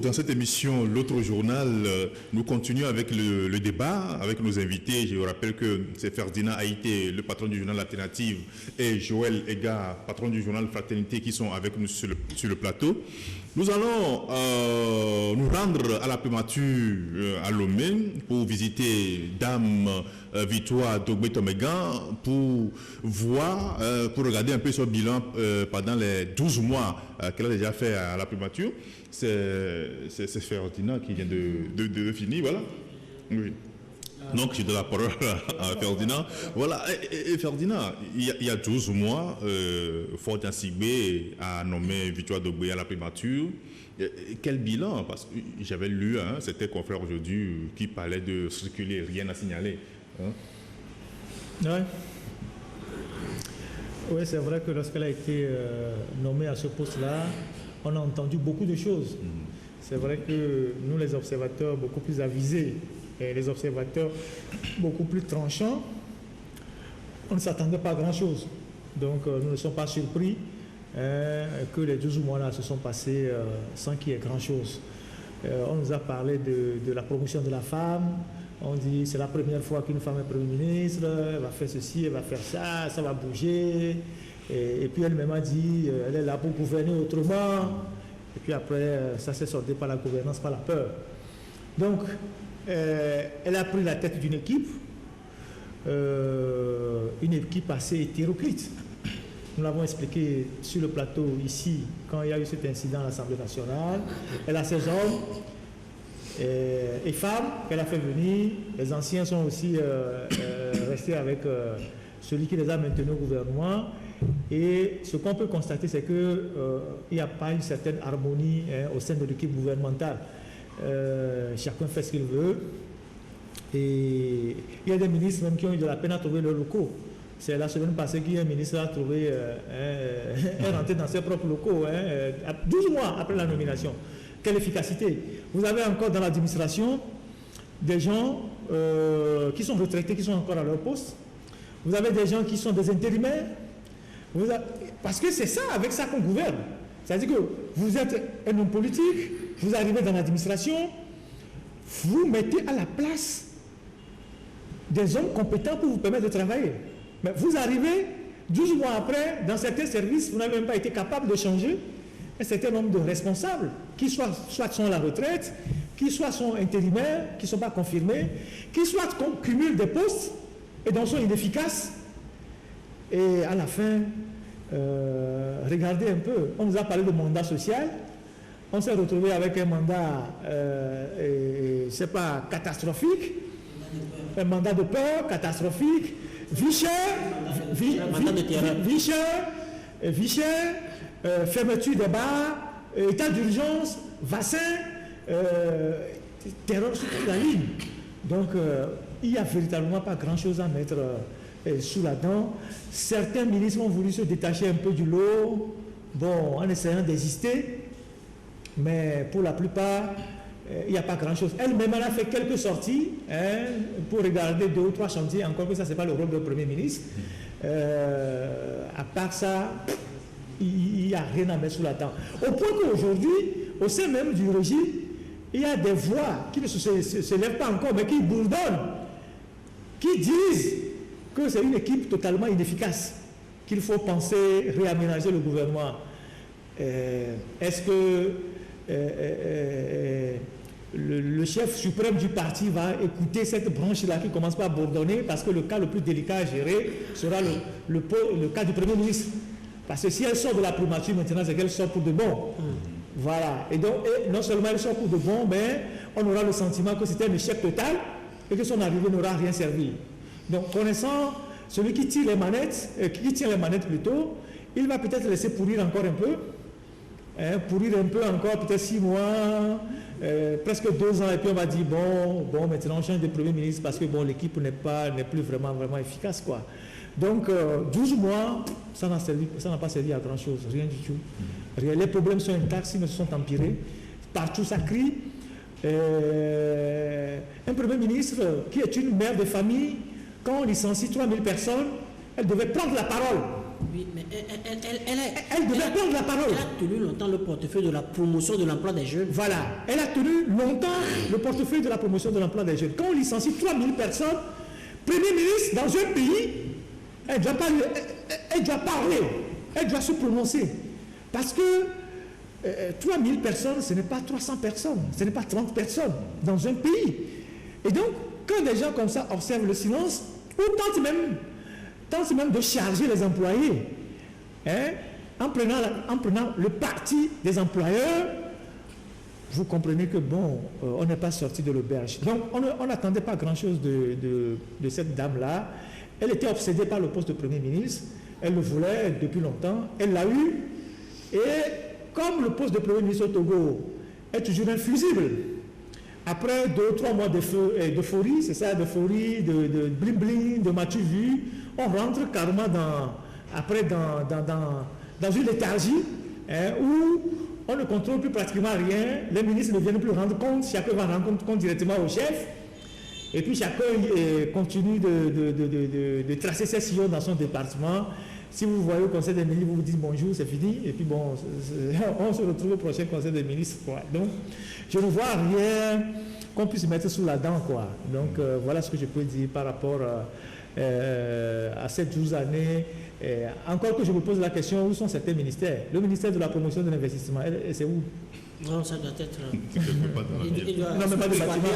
dans cette émission, l'autre journal, nous continuons avec le débat, avec nos invités. Je vous rappelle que c'est Ferdinand Haïté, le patron du journal Alternative, et Joël Ega, patron du journal Fraternité, qui sont avec nous sur le plateau. Nous allons nous rendre à la primature à Lomé pour visiter Dame Victoire Dogbe-Tomegan pour voir, pour regarder un peu son bilan pendant les 12 mois qu'elle a déjà fait à la primature. C'est Ferdinand qui vient de finir, voilà. Oui. Donc, je donne la parole à Ferdinand. Voilà, et Ferdinand, il y a 12 mois, Fortin Sigbe a nommé Victoire Dogbe à la primature. Quel bilan? Parce que j'avais lu, c'était confrère aujourd'hui qui parlait de circuler, rien à signaler. Oui, c'est vrai que lorsqu'elle a été nommée à ce poste-là, on a entendu beaucoup de choses. C'est vrai que nous, les observateurs, beaucoup plus avisés, et les observateurs beaucoup plus tranchants, on ne s'attendait pas à grand-chose. Donc, nous ne sommes pas surpris que les 12 mois-là se sont passés sans qu'il y ait grand-chose. On nous a parlé de la promotion de la femme. On dit c'est la première fois qu'une femme est Premier ministre, elle va faire ceci, elle va faire ça, ça va bouger. Et puis elle-même a dit elle est là pour gouverner autrement. Et puis après, ça s'est sorti par la gouvernance, par la peur. Donc, elle a pris la tête d'une équipe assez hétéroclite. Nous l'avons expliqué sur le plateau ici, quand il y a eu cet incident à l'Assemblée nationale. Elle a ses hommes et femmes qu'elle a fait venir. Les anciens sont aussi restés avec celui qui les a maintenus au gouvernement. Et ce qu'on peut constater, c'est qu'il n'y a pas une certaine harmonie au sein de l'équipe gouvernementale. Chacun fait ce qu'il veut. Et il y a des ministres même qui ont eu de la peine à trouver leurs locaux. C'est la semaine passée qu'un ministre a trouvé, est rentré dans ses propres locaux, 12 mois après la nomination. Quelle efficacité! Vous avez encore dans l'administration des gens qui sont retraités, qui sont encore à leur poste. Vous avez des gens qui sont des intérimaires. Parce que c'est ça, avec ça qu'on gouverne. C'est-à-dire que vous êtes un homme politique, vous arrivez dans l'administration, vous mettez à la place des hommes compétents pour vous permettre de travailler. Mais vous arrivez, 12 mois après, dans certains services, vous n'avez même pas été capable de changer un certain nombre de responsables, qui soit sont à la retraite, qui soit sont intérimaires, qui ne sont pas confirmés, qui soit cumulent des postes et donc sont inefficaces. Et à la fin, regardez un peu, on nous a parlé de mandat social, on s'est retrouvé avec un mandat, c'est pas catastrophique, un mandat de peur catastrophique, vie chère, fermeture des bars, état d'urgence, vaccin, terreur sur toute la ligne. Donc, il n'y a véritablement pas grand-chose à mettre sous la dent. Certains ministres ont voulu se détacher un peu du lot, en essayant d'exister, mais pour la plupart, il n'y a pas grand-chose. Elle-même, elle a fait quelques sorties pour regarder 2 ou 3 chantiers, encore que ça, ce n'est pas le rôle du Premier ministre. À part ça, il n'y a rien à mettre sous la dent. Au point qu'aujourd'hui, au sein même du régime, il y a des voix qui ne se lèvent pas encore, mais qui bourdonnent, qui disent que c'est une équipe totalement inefficace, qu'il faut penser réaménager le gouvernement. Est-ce que le chef suprême du parti va écouter cette branche-là qui commence par bourdonner, parce que le cas le plus délicat à gérer sera le cas du Premier ministre. Parce que si elle sort de la primature maintenant, c'est qu'elle sort pour de bon. Voilà. Et donc, non seulement elle sort pour de bon, mais on aura le sentiment que c'était un échec total et que son arrivée n'aura rien servi. Donc, connaissant celui qui tire les manettes, plutôt, il va peut-être laisser pourrir encore un peu. Encore, peut-être 6 mois, presque 2 ans, et puis on va dire, bon, maintenant on change de Premier ministre parce que l'équipe n'est plus vraiment efficace, quoi. Donc, 12 mois, ça n'a pas servi à grand-chose, rien du tout. Les problèmes sont intacts, ils ne se sont empirés. Partout, ça crie. Un Premier ministre qui est une mère de famille, quand on licencie 3000 personnes, elle devait prendre la parole Oui, mais Elle devait prendre la parole. Elle a tenu longtemps le portefeuille de la promotion de l'emploi des jeunes. Voilà, elle a tenu longtemps le portefeuille de la promotion de l'emploi des jeunes. Quand on licencie 3000 personnes, Premier ministre dans un pays, elle doit parler, elle doit se prononcer. Parce que 3000 personnes, ce n'est pas 300 personnes, ce n'est pas 30 personnes dans un pays. Et donc, quand des gens comme ça observent le silence, ou tentent même de charger les employés, hein, en prenant le parti des employeurs, vous comprenez que bon, on n'est pas sorti de l'auberge. Donc, on n'attendait pas grand-chose de cette dame-là. Elle était obsédée par le poste de Premier ministre. Elle le voulait depuis longtemps. Elle l'a eu. Et comme le poste de Premier ministre au Togo est toujours infusible, après 2 ou 3 mois d'euphorie, c'est ça, d'euphorie, de bling-bling, de matu vu, on rentre carrément dans une léthargie où on ne contrôle plus pratiquement rien, les ministres ne viennent plus rendre compte, chacun va rendre compte directement au chef, et puis chacun continue de tracer ses sillons dans son département. Si vous voyez au conseil des ministres, vous vous dites bonjour, c'est fini, et puis bon, on se retrouve au prochain conseil des ministres, quoi. Donc, je ne vois rien qu'on puisse mettre sous la dent, quoi. Donc, voilà ce que je peux dire par rapport à ces 12 années. Encore que je me pose la question, où sont certains ministères? Le ministère de la promotion de l'investissement, c'est où? Non, ça doit être... Non, mais pas de bâtiment.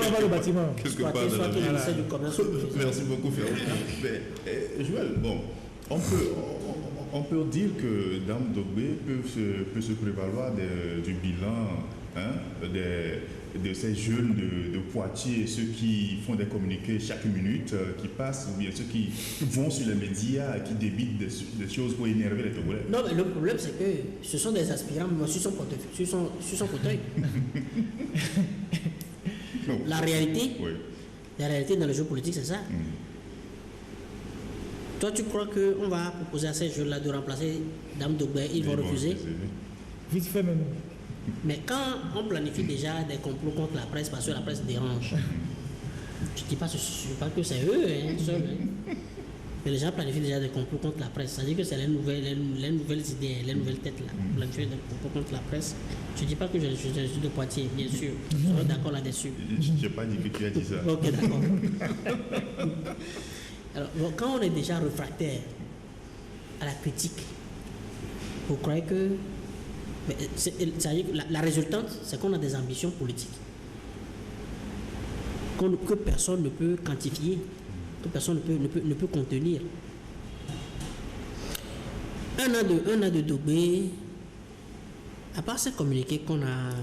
Non, pas de bâtiment. Quelque part dans la ministère du commerce. Merci beaucoup, Ferdinand. Mais, Joël, bon, on peut dire que Dame Dogbé peut se prévaloir du bilan, hein, de ces jeunes de Poitiers, ceux qui font des communiqués chaque minute, qui passent, ou bien ceux qui vont sur les médias, qui débitent des choses pour énerver les Togolais. Non, mais le problème, c'est que ce sont des aspirants sur son fauteuil. La réalité dans le jeu politique, c'est ça. Toi, tu crois qu'on va proposer à ces jeunes-là de remplacer Dame Dogbé, ils vont refuser? Vite fait même. Mais quand on planifie déjà des complots contre la presse parce que la presse dérange, je ne dis pas que c'est eux seuls, mais les gens planifient déjà des complots contre la presse. Ça veut dire que c'est les nouvelles idées, les nouvelles têtes là, planifier des complots contre la presse. Je ne dis pas que je suis de Poitiers, bien sûr. On est d'accord là-dessus. Je n'ai pas dit que tu as dit ça. Ok, d'accord. Alors, quand on est déjà réfractaire à la critique, vous croyez que... la résultante, c'est qu'on a des ambitions politiques que personne ne peut quantifier, que personne ne peut contenir. Un an de Dogbé, à part ces communiqués qu'on a...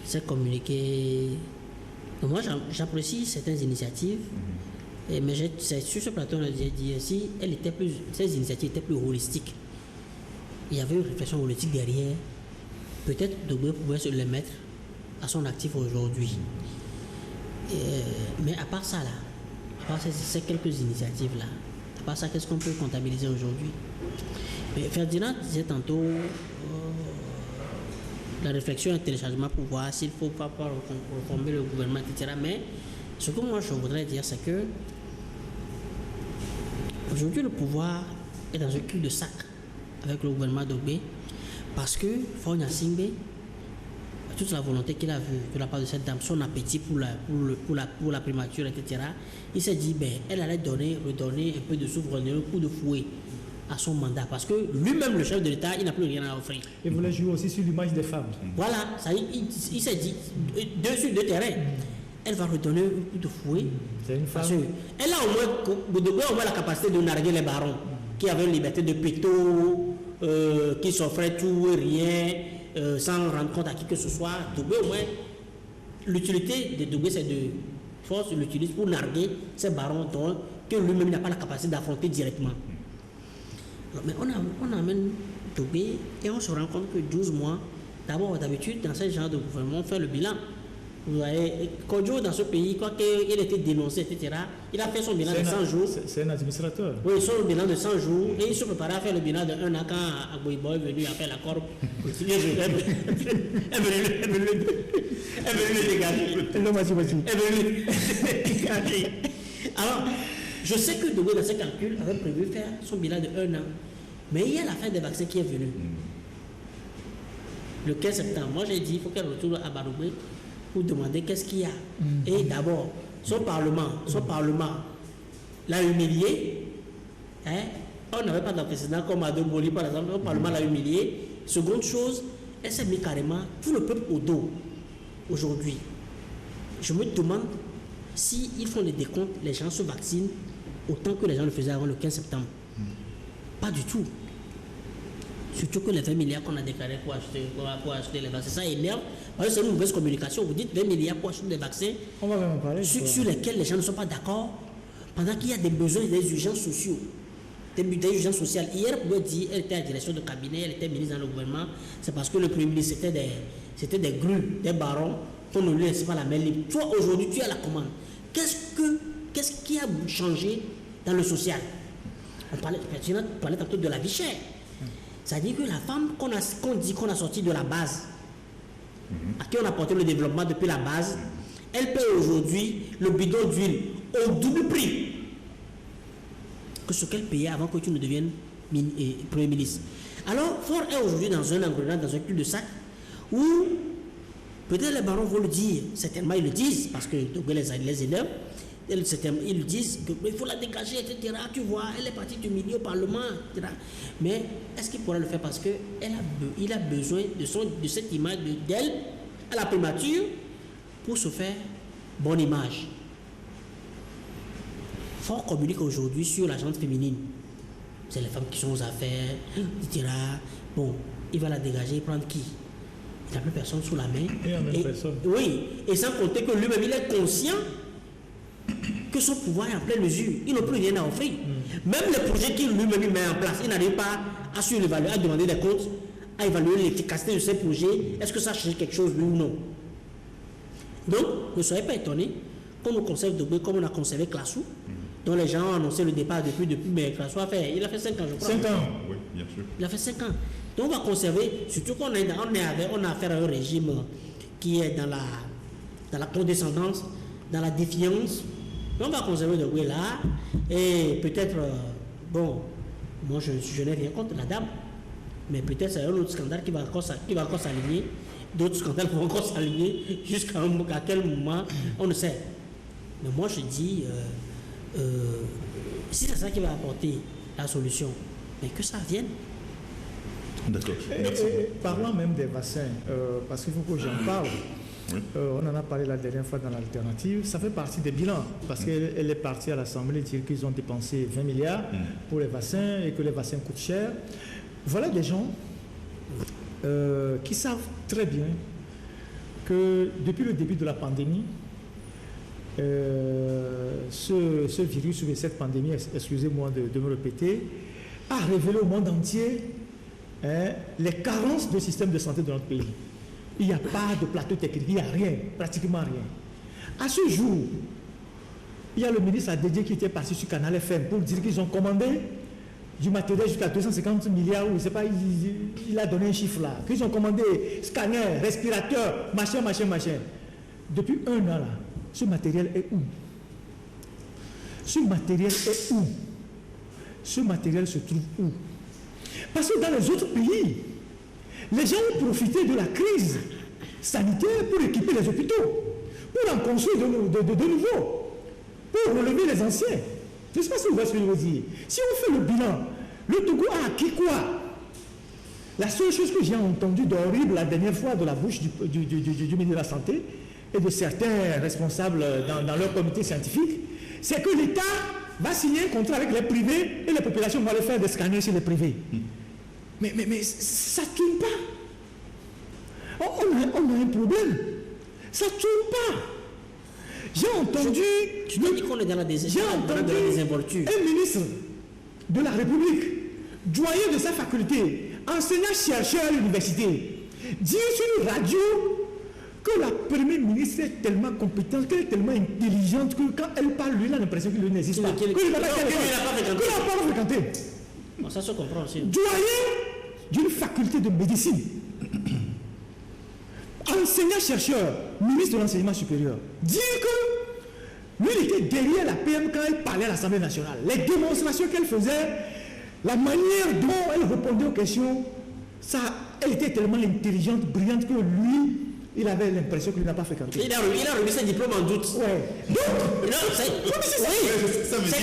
Ces communiqués... Moi, j'apprécie certaines initiatives, mais sur ce plateau, j'ai dit, si ces initiatives étaient plus holistiques, il y avait une réflexion politique derrière, peut-être Dogbé pouvait se les mettre à son actif aujourd'hui. Mais à part ça, là, à part ces quelques initiatives-là, à part ça, qu'est-ce qu'on peut comptabiliser aujourd'hui? Mais Ferdinand disait tantôt la réflexion et le téléchargement pour voir s'il faut pas reformer le gouvernement, etc. Mais ce que moi je voudrais dire, c'est que aujourd'hui le pouvoir est dans un cul de sac avec le gouvernement Dogbé, parce que Faure Gnassingbé, toute la volonté qu'il a vue de la part de cette dame, son appétit pour la primature, etc., il s'est dit, elle allait redonner un peu de souveraineté, un coup de fouet à son mandat, parce que lui-même, le chef de l'État, il n'a plus rien à offrir. Il voulait jouer aussi sur l'image des femmes. Voilà, ça, il s'est dit, sur deux terrains, elle va redonner un coup de fouet. C'est une femme. Parce qu'elle a au moins la capacité de narguer les barons, qui avaient une liberté de péto, qui s'offraient tout et rien, sans rendre compte à qui que ce soit. Dogbé, au moins, l'utilité de Dogbé, c'est de force l'utilise pour narguer ces barons dont que lui-même n'a pas la capacité d'affronter directement. Alors, mais on amène Dogbé et on se rend compte que 12 mois, d'abord, d'habitude, dans ce genre de gouvernement, on fait le bilan. Vous voyez, Kodjo, dans ce pays, quoi qu'il était dénoncé, etc., il a fait son bilan de 100 jours. C'est un administrateur. Oui, son bilan de 100 jours. Et il se préparait à faire le bilan de 1 an quand Agboibo est venu à faire l'accord. Elle est venue le dégager. Elle est venue le dégager. Alors, Je sais que De Gaulle, dans ses calculs, avait prévu faire son bilan de 1 an. Mais il y a la fin des vaccins qui est venue. Le 15 septembre, moi j'ai dit il faut qu'elle retourne à Baroubé pour demander qu'est-ce qu'il y a. Et d'abord, son parlement l'a humilié. Hein? On n'avait pas d'antécédent comme Adol Boli, par exemple. Le parlement l'a humilié. Seconde chose, elle s'est mis carrément tout le peuple au dos. Aujourd'hui, je me demande s'ils font les décomptes, les gens se vaccinent autant que les gens le faisaient avant le 15 septembre. Pas du tout. Surtout que les 20 milliards qu'on a déclarés pour acheter les vaccins, ça énerve. Parce que c'est une mauvaise communication. Vous dites 20 milliards pour acheter des vaccins On va vraiment parler sur lesquels les gens ne sont pas d'accord, pendant qu'il y a des besoins et des urgences sociaux. Des urgences sociales. Hier, elle pouvait dire elle était à la direction de cabinet, elle était ministre dans le gouvernement. C'est parce que le Premier ministre, c'était des grues, des barons, qu'on ne lui laisse pas la main libre. Toi, aujourd'hui, tu es à la commande. Qu'est-ce qui a changé dans le social? On parlait tantôt de la vie chère. C'est-à-dire que la femme qu'on dit qu'on a sorti de la base, à qui on a porté le développement depuis la base, elle paye aujourd'hui le bidon d'huile au double prix que ce qu'elle payait avant que tu ne deviennes Premier ministre. Alors, Fort est aujourd'hui dans un engrenage, dans un cul de sac, où peut-être les barons vont le dire, certainement ils le disent, parce que les élèves, ils disent qu'il faut la dégager, etc. Tu vois, elle est partie du milieu au Parlement, etc. Mais est-ce qu'il pourra le faire parce qu'il a besoin de cette image d'elle à la primature pour se faire bonne image. Fort communique aujourd'hui sur la gente féminine. C'est les femmes qui sont aux affaires, etc. Bon, il va la dégager, prendre qui? Il n'a plus personne sous la main. Personne. Oui, et sans compter que lui-même, il est conscient que son pouvoir est en pleine mesure. Il n'a plus rien à offrir. Même les projets qu'il lui-même met en place, il n'arrive pas à surévaluer, à demander des comptes, à évaluer l'efficacité de ces projets. Est-ce que ça change quelque chose, lui ou non? Donc, ne soyez pas étonnés qu'on nous conserve Dogbe comme on a conservé Classou, dont les gens ont annoncé le départ depuis, mais Classou il a fait 5 ans, je crois. 5 ans. Oui, bien sûr. Il a fait 5 ans. Donc on va conserver, surtout qu'on a affaire à un régime qui est dans la condescendance, dans la défiance. Donc on va conserver Dogbe là, et peut-être, bon, moi je n'ai rien contre la dame, mais peut-être c'est un autre scandale qui va encore s'aligner, d'autres scandales vont encore s'aligner, jusqu'à quel moment, on ne sait. Mais moi je dis, si c'est ça qui va apporter la solution, mais que ça vienne. D'accord. Merci. Parlant même des vaccins, parce qu'il faut que j'en parle. Oui. On en a parlé la dernière fois dans l'alternative. Ça fait partie des bilans, parce qu'elle est partie à l'Assemblée dire qu'ils ont dépensé 20 milliards pour les vaccins et que les vaccins coûtent cher. Voilà des gens qui savent très bien que depuis le début de la pandémie, ce virus ou cette pandémie, excusez-moi de me répéter, a révélé au monde entier les carences du système de santé de notre pays. Il n'y a pas de plateau technique, il n'y a rien, pratiquement rien. À ce jour, il y a le ministre Adédié qui était parti sur Canal FM pour dire qu'ils ont commandé du matériel jusqu'à 250 milliards, ou je ne sais pas, il a donné un chiffre là, qu'ils ont commandé scanner, respirateur, machin. Depuis 1 an là, ce matériel est où? Ce matériel se trouve où? Parce que dans les autres pays, les gens ont profité de la crise sanitaire pour équiper les hôpitaux, pour en construire de nouveaux, pour relever les anciens. Je ne sais pas si vous voyez ce que je veux dire. Si on fait le bilan, le Togo a acquis quoi? La seule chose que j'ai entendue d'horrible la dernière fois de la bouche du ministre de la Santé et de certains responsables dans leur comité scientifique, c'est que l'État va signer un contrat avec les privés et les populations vont aller faire des scanners chez les privés. Mais ça ne tourne pas. On a un problème. Ça ne tourne pas. J'ai entendu... Tu dis qu'on est dans la désinvolture. Un ministre de la République, doyen de sa faculté, enseignant-chercheur à l'université, dire sur une radio que la première ministre est tellement compétente, qu'elle est tellement intelligente que quand elle parle, lui, il a l'impression qu'il n'existe pas. Qu'il n'a pas fréquenté. Bon, ça se comprend aussi. Doyen d'une faculté de médecine, enseignant-chercheur, ministre de l'enseignement supérieur, dire que Lui, il était derrière la PM quand elle parlait à l'Assemblée nationale. Les démonstrations qu'elle faisait, la manière dont elle répondait aux questions, ça, elle était tellement intelligente, brillante que lui, il avait l'impression qu'il n'a pas fréquenté. Il a remis ses diplômes en doute. Ouais. Donc, ça veut dire,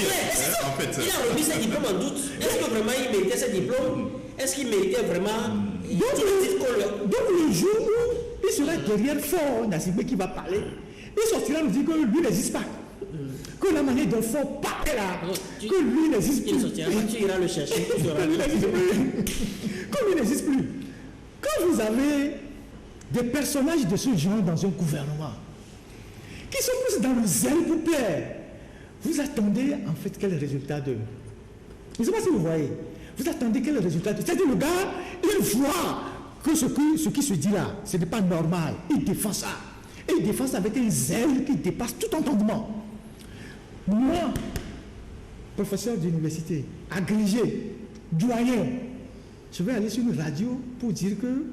en fait, il a remis ses diplômes en doute. Est-ce que vraiment il méritait ses diplômes? Est-ce qu'il méritait vraiment donc le jour où il sera derrière fort Nassimé qui va parler, il sortira nous dire que lui n'existe pas. Que la manière dont faut parler là, que lui n'existe plus. Il sortira, tu iras le chercher. Comme il n'existe plus. Quand vous avez des personnages de ce genre dans un gouvernement, qui sont plus dans le zèle pour plaire, vous attendez en fait quel résultat de... Je ne sais pas si vous voyez. Vous attendez quel résultat de... C'est-à-dire le gars, il voit que ce qui se dit là, ce n'est pas normal. Il défend ça. Et il défend ça avec un zèle qui dépasse tout entendement. Moi, professeur d'université, agrégé, doyen, je vais aller sur une radio pour dire que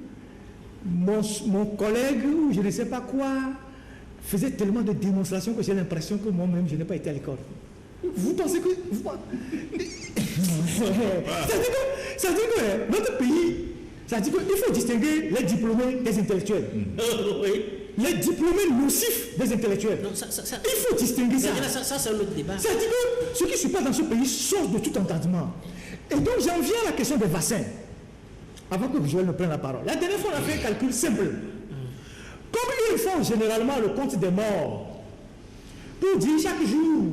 mon collègue, ou je ne sais pas quoi, faisait tellement de démonstrations que j'ai l'impression que moi-même, je n'ai pas été à l'école. Vous pensez que... Ça veut dire que notre pays, ça veut dire qu'il faut distinguer les diplômés des intellectuels. Oui. Les diplômés nocifs des intellectuels. Non, il faut distinguer ça. Ça, c'est un autre débat. Ça veut dire que ce qui se passe dans ce pays sort de tout entendement. Et donc, j'en viens à la question des vaccins. Avant que Joël ne prenne la parole. La dernière fois, on a fait un calcul simple. Comme ils font généralement le compte des morts, pour dire chaque jour,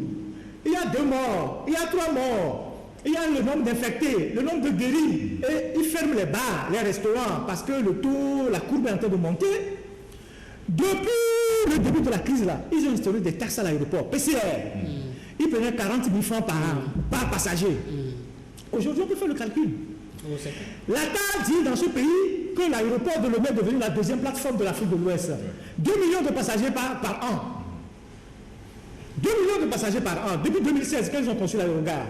il y a 2 morts, il y a 3 morts, il y a le nombre d'infectés, le nombre de guéris, et ils ferment les bars, les restaurants, parce que le taux, la courbe est en train de monter. Depuis le début de la crise, là, ils ont instauré des taxes à l'aéroport, PCR. Ils prenaient 40 000 francs par passager. Aujourd'hui, on peut faire le calcul. L'État dit dans ce pays que l'aéroport de Lomé est devenu la 2e plateforme de l'Afrique de l'Ouest. 2 millions de passagers par an. 2 millions de passagers par an. Depuis 2016, quand ils ont construit l'aérogare.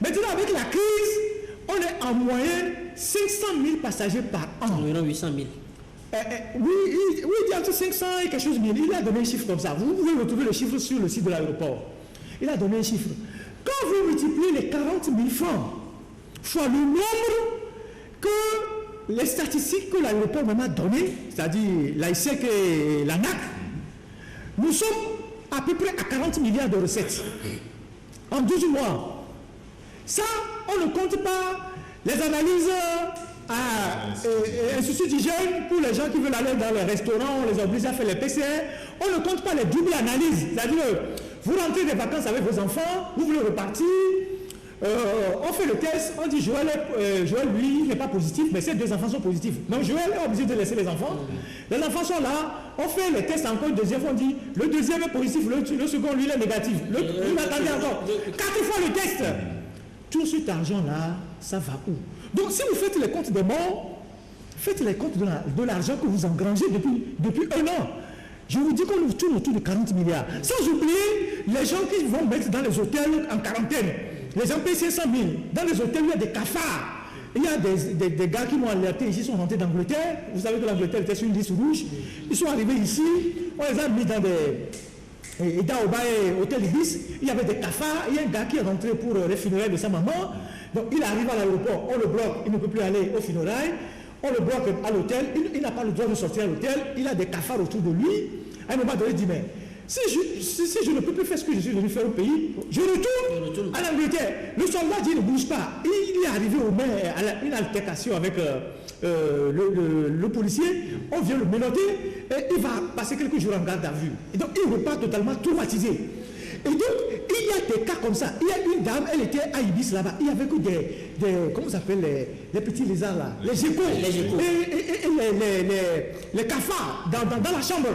Maintenant, avec la crise, on est en moyenne 500 000 passagers par an. Environ 800 000. Oui, il dit entre 500 et quelque chose mille. Il a donné un chiffre comme ça. Vous pouvez retrouver le chiffre sur le site de l'aéroport. Il a donné un chiffre. Quand vous multipliez les 40 000 francs fois le nombre que les statistiques que l'aéroport même a donné, c'est-à-dire l'AISEC et l'ANAC, nous sommes à peu près à 40 milliards de recettes en 12 mois. Ça, on ne compte pas les analyses à Institut d'hygiène pour les gens qui veulent aller dans les restaurants, on les oblige à faire les PCR. On ne compte pas les doubles analyses. C'est-à-dire, vous rentrez des vacances avec vos enfants, vous voulez repartir, on fait le test, on dit Joël, lui, il n'est pas positif, mais ces 2 enfants sont positifs. Donc Joël est obligé de laisser les enfants. Les enfants sont là, on fait les tests encore une deuxième fois, on dit le deuxième est positif, le second, lui, il est négatif. Il m'attendait encore. 4 fois le test. Tout cet argent-là, ça va où? Donc si vous faites les comptes des morts, faites les comptes de l'argent que vous engrangez depuis 1 an. Je vous dis qu'on nous tourne autour de 40 milliards. Sans oublier les gens qui vont mettre dans les hôtels en quarantaine. Les gens payent 500 000. Dans les hôtels, il y a des cafards. Il y a des gars qui m'ont alerté ici, sont rentrés d'Angleterre. Vous savez que l'Angleterre était sur une liste rouge. Ils sont arrivés ici, on les a mis dans des... Et dans Hôtel Ibis, il y avait des cafards. Il y a un gars qui est rentré pour les funérailles de sa maman. Donc il arrive à l'aéroport, on le bloque, il ne peut plus aller aux funérailles. On le bloque à l'hôtel, il n'a pas le droit de sortir à l'hôtel. Il a des cafards autour de lui. À un moment donné, il dit, mais si je ne peux plus faire ce que je suis venu faire au pays, je retourne à l'Angleterre. Le soldat dit, ne bouge pas. Il est arrivé au main à une altercation avec le policier. On vient le menotter et il va passer quelques jours en garde à vue. Et donc, il repart totalement traumatisé. Et donc, il y a des cas comme ça. Il y a une dame, elle était à Ibis là-bas. Il y avait que des comment ça s'appelle, les petits lézards là, les geckos. Et les cafards dans la chambre.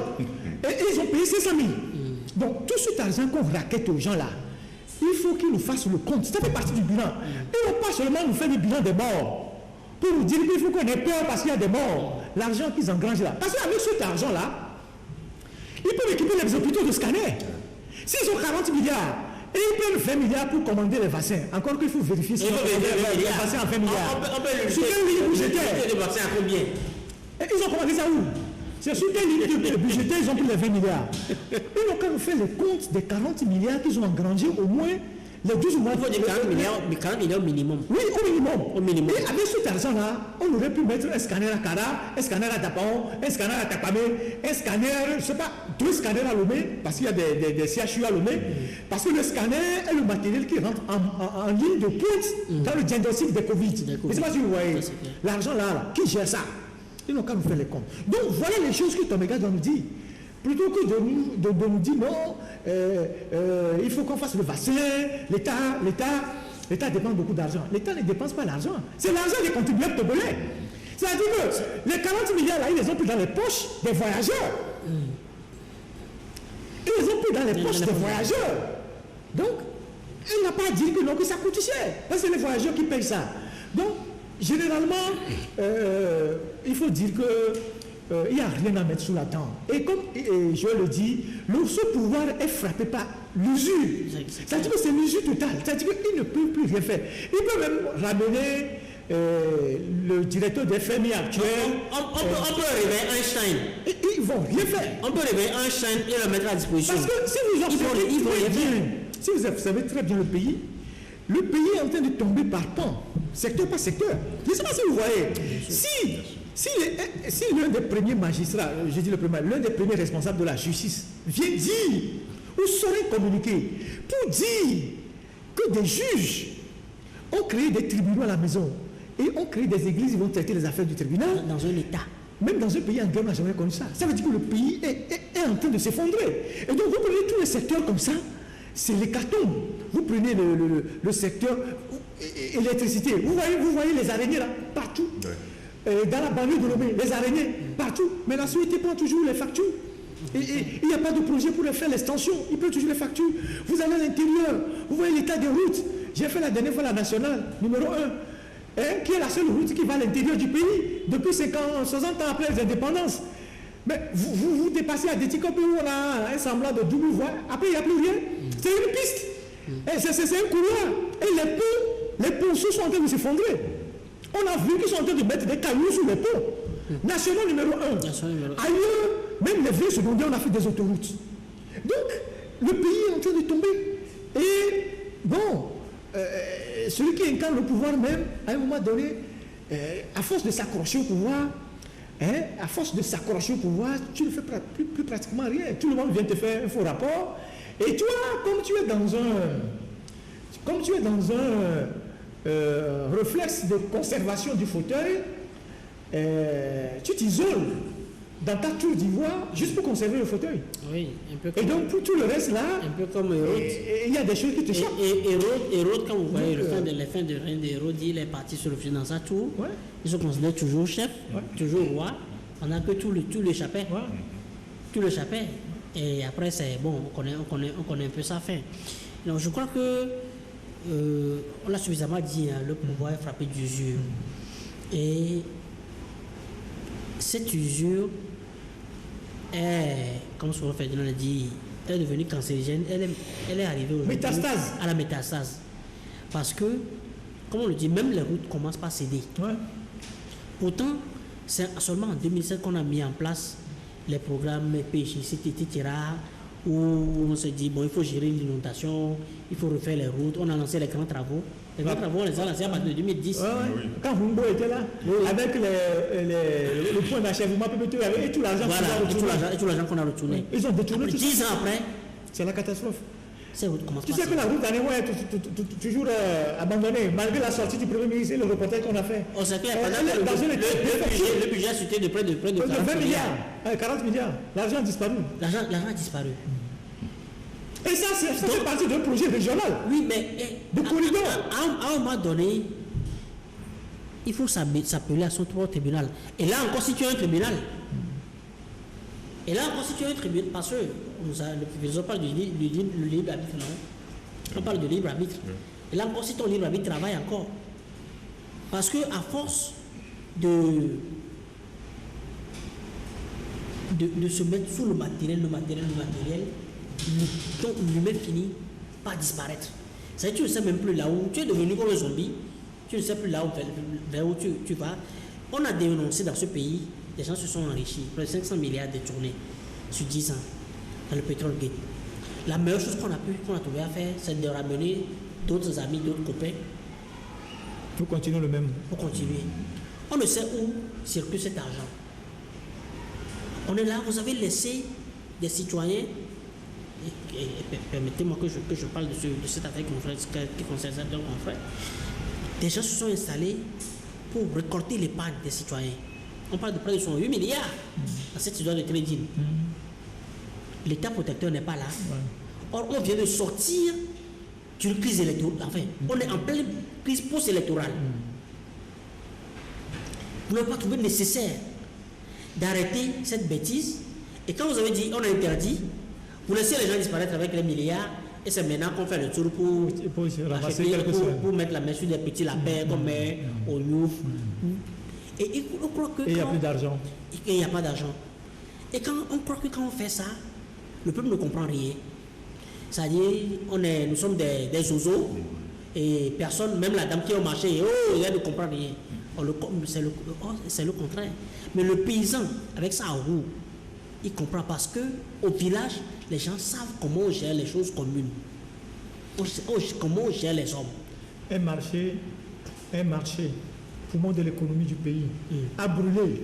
Et ils ont payé 500 000. Donc, tout cet argent qu'on raquette aux gens là, il faut qu'ils nous fassent le compte. Ça fait partie du bilan. Ils ne vont pas seulement nous faire le bilan des morts. Pour nous dire qu'il faut qu'on ait peur parce qu'il y a des morts. L'argent qu'ils engrangent là. Parce qu'avec cet argent là, ils peuvent équiper les hôpitaux de scanners. S'ils ont 40 milliards, et ils prennent 20 milliards pour commander les vaccins. Encore qu'il faut vérifier si on peut les vaccins à 20 milliards. On peut sur quel livre budgétaire les vaccins à combien? Et ils ont commandé ça où? C'est sur quelle ligne budgétaire ils ont pris les 20 milliards. Ils n'ont qu'à nous faire les comptes des 40 milliards qu'ils ont engrangés au moins les 12 mois. Il faut dire 40 milliards minimum. Oui, au minimum. Au minimum. Et avec cet argent-là, on aurait pu mettre un scanner à Kara, un scanner à Tapao, un scanner à Tapamé, un scanner, je ne sais pas, 2 scanners à Lomé, parce qu'il y a des CHU à Lomé, parce que le scanner est le matériel qui rentre en ligne de pointe dans le diagnostic de Covid. Je ne sais pas si vous voyez. L'argent là, qui gère ça? Ils n'ont qu'à nous faire les comptes. Donc voilà les choses que Toméga doit nous dire. Plutôt que de nous dire non, il faut qu'on fasse le vaccin, l'État dépense beaucoup d'argent. L'État ne dépense pas l'argent. C'est l'argent des contribuables togolais. C'est-à-dire que les 40 milliards là, ils les ont pris dans les poches des voyageurs. Ils les ont pris dans les poches des voyageurs. Donc, il n'a pas dit que non, que ça coûte cher. Parce que c'est les voyageurs qui payent ça. Donc, généralement, il faut dire que il n'y a rien à mettre sous la dent. Et comme je le dis, ce pouvoir est frappé par l'usure. C'est-à-dire que c'est l'usure totale. C'est-à-dire qu'il ne peut plus rien faire. Il peut même ramener le directeur des FMI actuel. On peut réveiller Einstein. Ils ne vont rien faire. On peut réveiller Einstein et le mettre à disposition. Parce que si vous observez très bien le pays est en train de tomber par pan, secteur par secteur. Je ne sais pas si vous voyez. Si l'un des premiers magistrats, je dis l'un des premiers responsables de la justice vient dire ou saurait communiquer pour dire que des juges ont créé des tribunaux à la maison et ont créé des églises, ils vont traiter les affaires du tribunal. Dans un État. Même dans un pays en guerre, on n'a jamais connu ça. Ça veut dire que le pays est en train de s'effondrer. Et donc vous prenez tous les secteurs comme ça, c'est l'hécatombe. Vous prenez le secteur électricité. Vous voyez les araignées là, partout. Ouais. Dans la banlieue de Lomé, les araignées, partout. Mais la société prend toujours les factures. Et il n'y a pas de projet pour faire l'extension. Il peut toujours les factures. Vous allez à l'intérieur, vous voyez l'état des routes. J'ai fait la dernière fois la nationale, numéro 1, qui est la seule route qui va à l'intérieur du pays depuis 60 ans après les indépendances. Mais vous dépassez à Déticopé où on a un semblant de double voie. Après, il n'y a plus rien. C'est une piste. C'est un couloir. Et les ponceaux sont en train de s'effondrer. On a vu qu'ils sont en train de mettre des cailloux sur les ponts. National numéro 1. Ailleurs, même les villes secondaires, on a fait des autoroutes. Donc, le pays est en train de tomber. Et bon, celui qui incarne le pouvoir même, à un moment donné, à force de s'accrocher au pouvoir, tu ne fais plus pratiquement rien. Tout le monde vient te faire un faux rapport. Et toi, comme tu es dans un réflexe de conservation du fauteuil, tu t'isoles dans ta tour d'ivoire juste pour conserver le fauteuil. Oui, un peu comme, et donc pour tout le reste là, un peu comme Hérode. Il y a des choses qui te choquent. Hérode, quand vous voyez les fins de règne d'Hérode, il est parti se refuser dans sa tour. Ouais. Ils se considèrent toujours chef, toujours roi, pendant que tout l'échappait. Ouais. Tout l'échappait. Et après, c'est bon, on connaît un peu sa fin. Donc je crois que on l'a suffisamment dit, hein, le pouvoir est frappé d'usure. Et cette usure est, comme ce que Ferdinand a dit, elle est devenue cancérigène, elle est arrivée aujourd'hui à la métastase. Parce que, comme on le dit, même les routes commencent par céder. Ouais. Pourtant, c'est seulement en 2007 qu'on a mis en place les programmes PHC, etc., où on se dit, bon, il faut gérer l'inondation, il faut refaire les routes. On a lancé les grands travaux. Les grands travaux, on les a lancés à partir de 2010. Oui. Quand Humbo était là, avec le point d'achèvement, et tout l'argent qu'on a retourné. Ils ont détourné tout 10 ans après. C'est la catastrophe. Tu sais que la route est toujours abandonnée, malgré la sortie du Premier ministre et le reportage qu'on a fait. On sait que le budget a chuté de près de 20 milliards. 40 milliards. L'argent a disparu. L'argent a disparu. Et ça fait partie d'un projet régional. Oui, mais de corridor. À un moment donné, il faut s'appeler à son propre tribunal. Et là, on constitue un tribunal. Parce que nous parle du libre arbitre, non? On parle de libre arbitre. Et là encore, si ton libre arbitre travaille encore. Parce que à force de se mettre sous le matériel, ton humain finit par disparaître. C'est-à-dire que tu ne sais même plus là où tu es devenu comme un zombie. Tu ne sais plus là où, vers où tu vas. On a dénoncé dans ce pays des gens se sont enrichis. Près de 500 milliards de tournées sur 10 ans dans le pétrole gate. La meilleure chose qu'on a trouvé à faire, c'est de ramener d'autres amis, d'autres copains. Pour continuer le même. Pour continuer. On ne sait où circule cet argent. On est là, vous avez laissé des citoyens, et permettez-moi que je parle de cette affaire qui concerne certains confrères. Des gens se sont installés pour récolter l'épargne des citoyens. On parle de près de 8 milliards dans cette histoire de trading. L'État protecteur n'est pas là. Or, on vient de sortir d'une crise électorale. Enfin, on est en pleine crise post-électorale. Vous n'avez pas trouvé nécessaire d'arrêter cette bêtise. Et quand vous avez dit on a interdit, vous laissez les gens disparaître avec les milliards. Et c'est maintenant qu'on fait le tour pour mettre la main sur des petits lapins qu'on met au Youf. Et on croit que. Et il n'y a plus d'argent. Et il n'y a pas d'argent. Et on croit que quand on fait ça, le peuple ne comprend rien. C'est-à-dire, nous sommes des zozos, et personne, même la dame qui est au marché, elle ne comprend rien. C'est le contraire. Mais le paysan, avec sa roue, il comprend parce que au village, les gens savent comment on gère les choses communes. Comment on gère les hommes. Un marché, poumon de l'économie du pays, a brûlé.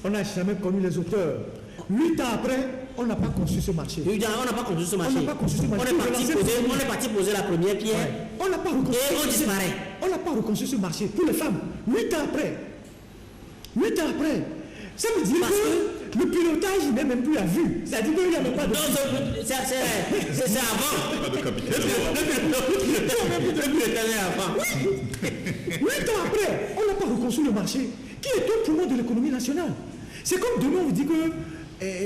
On n'a jamais connu les auteurs. 8 ans après, on n'a pas construit ce marché. On n'a pas construit ce marché. On est parti poser la première pierre. Ouais. On n'a pas reconstruit. Et on disparaît. On n'a pas reconstruit ce marché pour les femmes. 8 ans après. 8 ans après. Ça veut dire que le pilotage n'est même plus à vue. C'est-à-dire qu'il n'y a même pas de. Non, c'est avant. Pas de capital. Le pilotage est avant. 8 ans après, on n'a pas reconstruit le marché qui est tout poumon de l'économie nationale. C'est comme demain on vous dit que,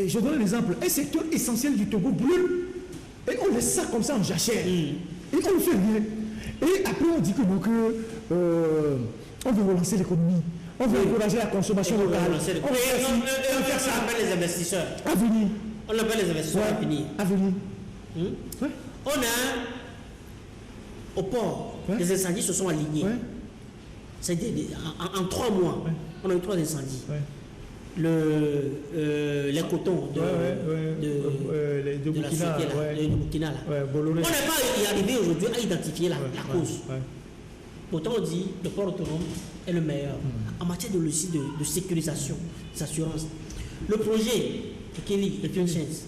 je donne un exemple, un secteur essentiel du Togo brûle et on laisse ça comme ça en jachère. Et on ne fait rien. Et après on dit que non, on veut relancer l'économie. On veut encourager la consommation locale. On fait ça. On appelle les investisseurs. À venir. On appelle les investisseurs à venir. À venir. Ouais. On a au port, les incendies se sont alignés. C'est en 3 mois, on a eu 3 incendies. Les cotons de Burkina, Burkina. On n'est pas arrivé aujourd'hui à identifier la cause. Pourtant, on dit le port autonome est le meilleur en matière de sécurisation, d'assurance. Le projet de Kelly et Chance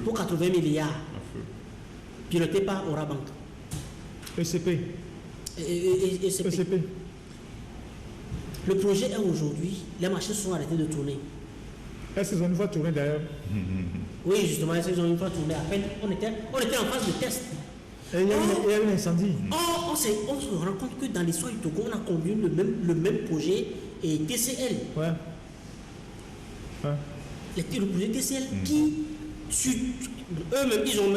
pour 80 milliards, piloté par Orabank. ECP. ECP. Le projet est aujourd'hui, les machines sont arrêtées de tourner. Est-ce qu'ils ont une fois tourné d'ailleurs? Oui, justement, ils ont une fois tourné. À peine, on était en phase de test. Et il y a eu un incendie. On se rend compte que dans l'histoire du Togo, on a conduit le même projet et TCL. Le projet TCL qui, eux-mêmes, ils ont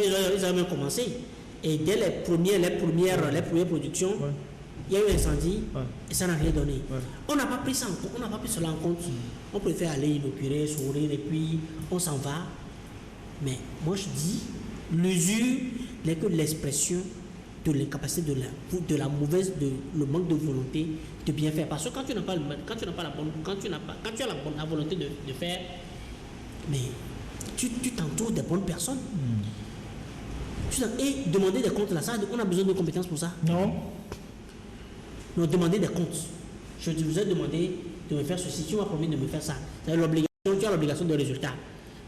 même commencé. Et dès les premières productions, il y a eu un incendie et ça n'a rien donné. On n'a pas pris ça en compte, on n'a pas pris cela en compte. On préfère aller inaugurer, sourire et puis on s'en va. Mais moi je dis, l'usure n'est que l'expression de l'incapacité de la mauvaise, le manque de volonté de bien faire. Parce que quand tu as la volonté de faire, mais tu t'entoures des bonnes personnes. Et demander des comptes là, ça, on a besoin de compétences pour ça. Non, demander des comptes. Je vous ai demandé de me faire ceci, tu m'as promis de me faire ça. Tu as l'obligation de résultat.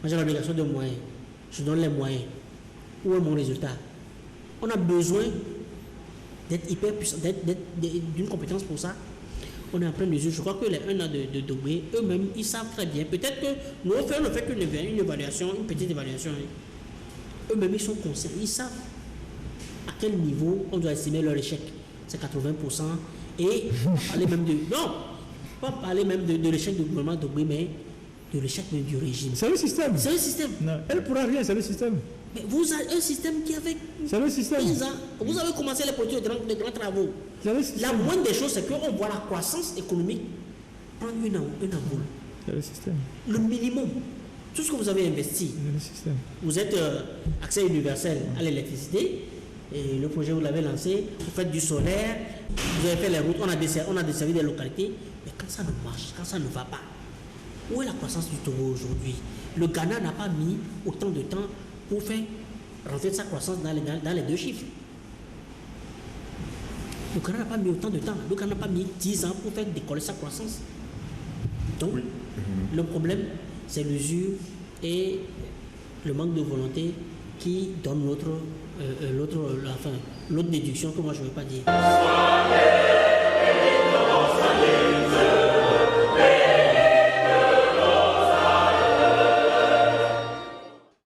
Moi j'ai l'obligation de moyens. Je donne les moyens. Où est mon résultat? On a besoin d'être hyper puissant, d'une compétence pour ça. On est en pleine mesure. Je crois que les 1 an de Dobé, eux-mêmes, ils savent très bien. Peut-être que nous, on ne fait qu'une évaluation, une petite évaluation. Eux-mêmes, ils sont conscients. Ils savent à quel niveau on doit estimer leur échec. C'est 80%. Et parler même de... Non, pas parler même de l'échec du gouvernement Dobé, mais de l'échec du régime. C'est le système. C'est le système. Non, elle ne pourra rien, c'est le système. Mais vous avez un système qui avait... C'est le système. 15 ans, vous avez commencé les projets de grands travaux. La moindre des choses, c'est qu'on voit la croissance économique prendre une envol. C'est le système. Le minimum. Tout ce que vous avez investi. C'est le système. Vous êtes accès universel à l'électricité. Et le projet, vous l'avez lancé. Vous faites du solaire. Vous avez fait les routes. On a desservi des localités. Mais quand quand ça ne marche, quand ça ne va pas, où est la croissance du Togo aujourd'hui? Le Ghana n'a pas mis autant de temps pour faire rentrer sa croissance dans les 2 chiffres. Le Ghana n'a pas mis autant de temps. Le Ghana n'a pas mis 10 ans pour faire décoller sa croissance. Donc, le problème, c'est l'usure et le manque de volonté qui donne l'autre déduction que moi je ne veux pas dire.